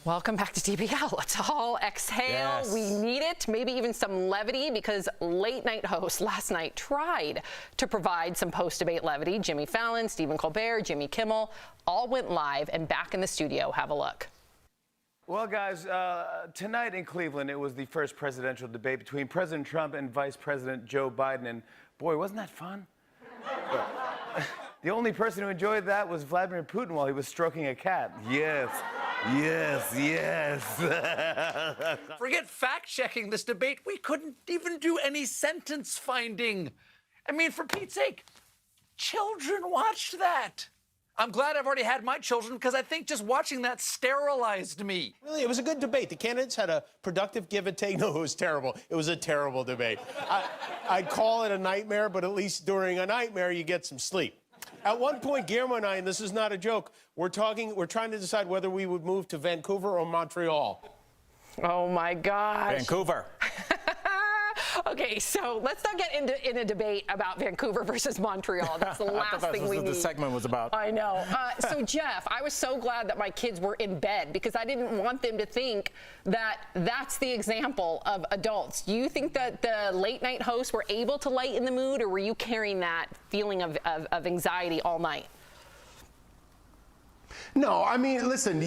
Welcome back to DBL. Let's all exhale. Yes. We need it. Maybe even some levity, because late night hosts last night tried to provide some post-debate levity. Jimmy Fallon, Stephen Colbert, Jimmy Kimmel all went live and back in the studio. Have a look. Well, guys, tonight in Cleveland, it was the first presidential debate between President Trump and Vice President Joe Biden. And boy, wasn't that fun? The only person who enjoyed that was Vladimir Putin while he was stroking a cat. Yes. Yes, yes. Forget fact-checking this debate. We couldn't even do any sentence finding. I mean, for Pete's sake, children watched that. I'm glad I've already had my children, because I think just watching that sterilized me. Really, it was a good debate. The candidates had a productive give and take. No, it was terrible. It was a terrible debate. I'd call it a nightmare, but at least during a nightmare, you get some sleep. At one point, Guillermo and I, and this is not a joke, we're trying to decide whether we would move to Vancouver or Montreal. Oh, my gosh. Vancouver. Okay, so let's not get in a debate about Vancouver versus Montreal. That's the last thing we need. The segment was about. I know. So, Jeff, I was so glad that my kids were in bed, because I didn't want them to think that that's the example of adults. Do you think that the late night hosts were able to lighten the mood, or were you carrying that feeling of anxiety all night? No, I mean, listen,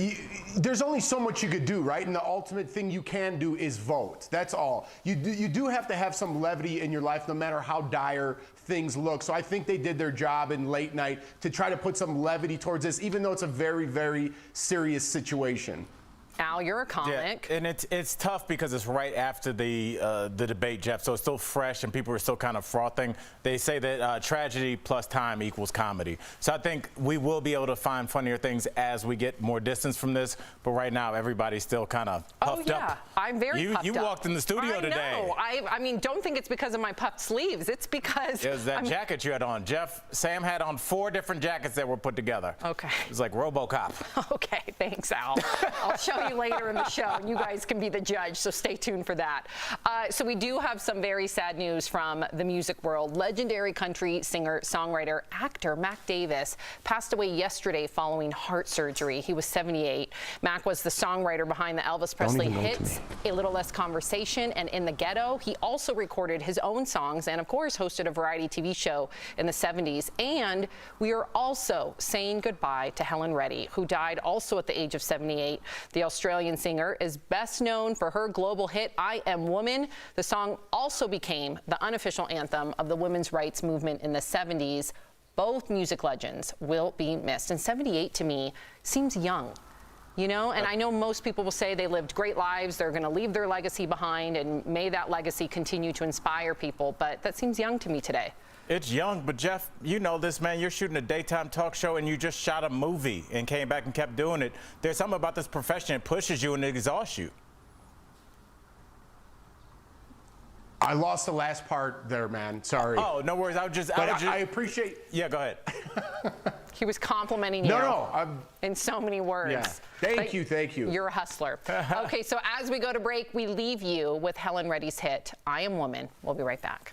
there's only so much you could do, right? And the ultimate thing you can do is vote. That's all. You do have to have some levity in your life, no matter how dire things look. So I think they did their job in late night to try to put some levity towards this, even though it's a very, very serious situation. Al, you're a comic. Yeah, and it's tough because it's right after the debate, Jeff, so it's still fresh and people are still kind of frothing. They say that tragedy plus time equals comedy. So I think we will be able to find funnier things as we get more distance from this, but right now everybody's still kind of puffed up. I'm very puffed up. You walked in the studio today. I mean, don't think it's because of my puffed sleeves. It's because... It was that jacket you had on. Sam had on 4 different jackets that were put together. Okay. It was like RoboCop. Okay, thanks, Al. I'll show you later in the show, and you guys can be the judge, so stay tuned for that. So we do have some very sad news from the music world. Legendary country singer, songwriter, actor Mac Davis passed away yesterday following heart surgery. He was 78. Mac was the songwriter behind the Elvis Presley hits A Little Less Conversation and In the Ghetto. He also recorded his own songs and, of course, hosted a variety TV show in the 70s. And we are also saying goodbye to Helen Reddy, who died also at the age of 78. The Australian singer is best known for her global hit, I Am Woman. The song also became the unofficial anthem of the women's rights movement in the 70s. Both music legends will be missed. And 78 to me seems young, you know? And I know most people will say they lived great lives, they're going to leave their legacy behind, and may that legacy continue to inspire people. But that seems young to me today. It's young, but Jeff, you know this, man. You're shooting a daytime talk show and you just shot a movie and came back and kept doing it. There's something about this profession that pushes you and it exhausts you. I lost the last part there, man. Sorry. Oh, no worries. I appreciate... Yeah, go ahead. He was complimenting you in so many words. Yeah. Thank you. You're a hustler. Okay, so as we go to break, we leave you with Helen Reddy's hit, I Am Woman. We'll be right back.